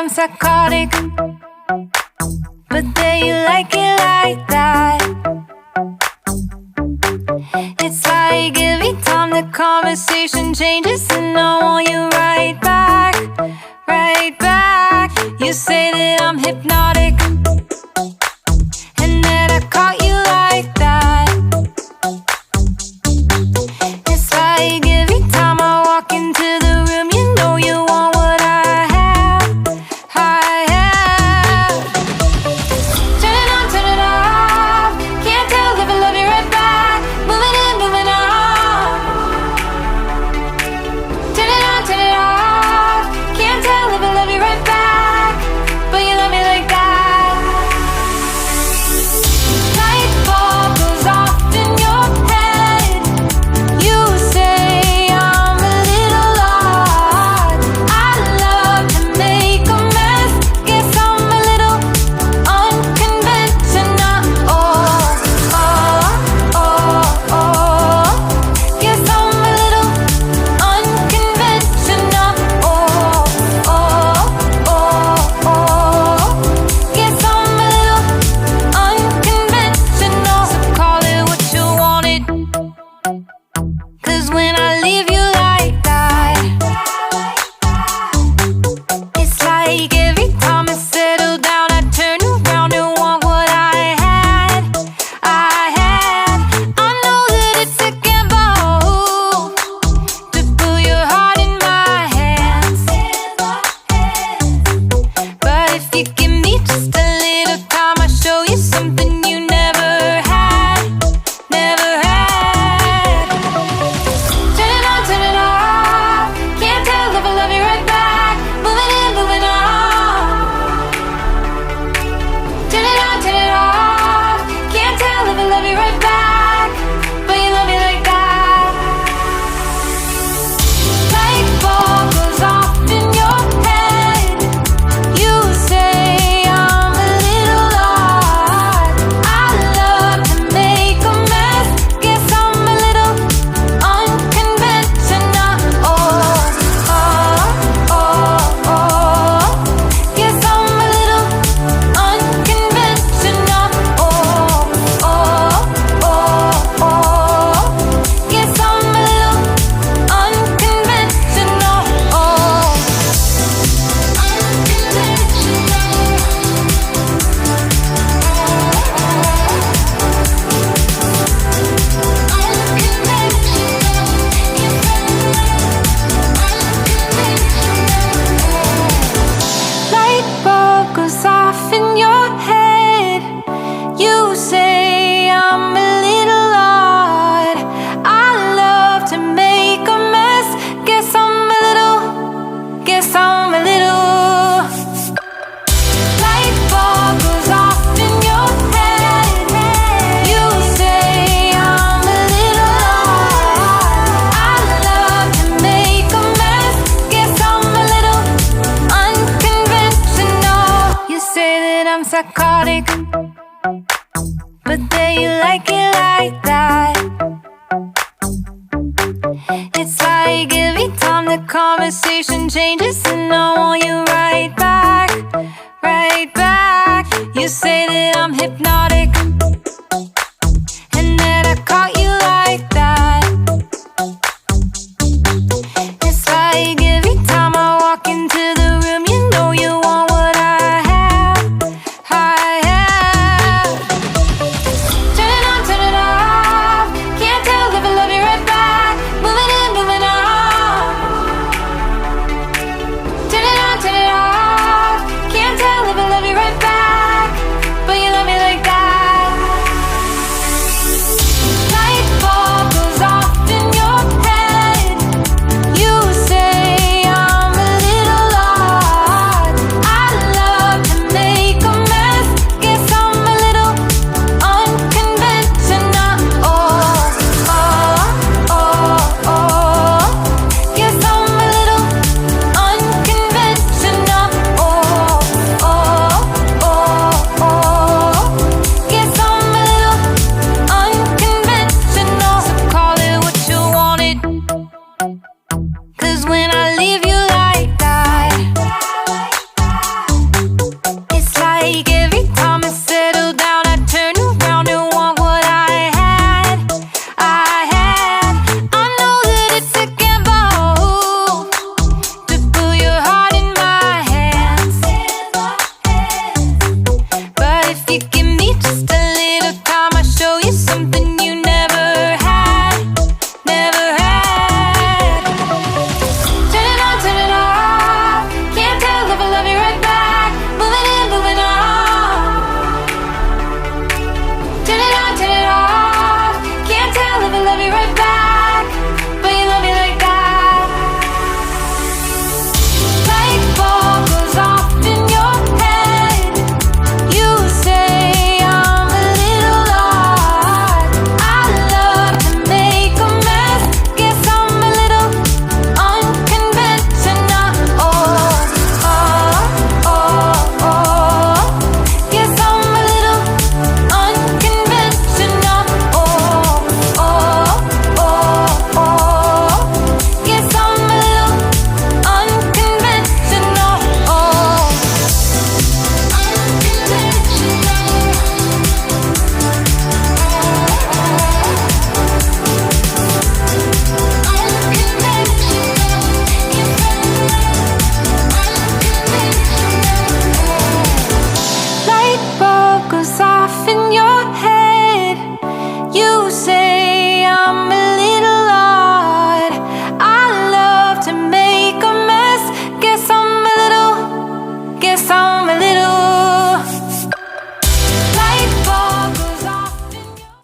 I'm psychotic, but then you like it like that. It's like every time the conversation changes, and I want you right back, right back. You say that I'm hypnotic, and that I caught you like that. It's like every time I walk into the room, you know you want what I have, I have. Turn it on, turn it off. Can't tell if I love you right back. Moving in, moving on. Turn it on, turn it off. Can't tell if I love you right back, but you love me like that. Light bulb goes off in your head. You say I'm a little odd. I love to make a mess. Guess I'm a little unconventional. Oh, oh, oh, oh. Guess I'm a little unconventional. Oh, oh, oh, oh. Guess I'm a little unconventional. So call it what you wanted, 'cause when I leave you like that, it's like every time I settle down, I turn around and want what I had, I had. I know that it's a gamble to put your heart in my hands, but if you give me just a little time, I'll show you something you never had, never had. Turn it on, turn it off. Can't tell if I love you right back. Moving in, moving on. Turn it on, turn it off. Can't tell if I love you right back, but you love me like that. Light bulb goes off in your head. You say I'm a little odd. I love to make a mess. Guess I'm a little unconventional. Oh, oh, oh, oh. Guess I'm a little unconventional. Oh, oh, oh, oh. Guess I'm a little unconventional. Oh, light bulb goes off in your head. You say I'm a little odd. I love to make a mess. Guess I'm a little, guess I'm a little. Light bulb goes off in your head. You say I'm a little odd. I love to make a mess. Guess I'm a little unconventional. You say that I'm psychotic, but then you like it like that. It's like every time the conversation changes, and I want you right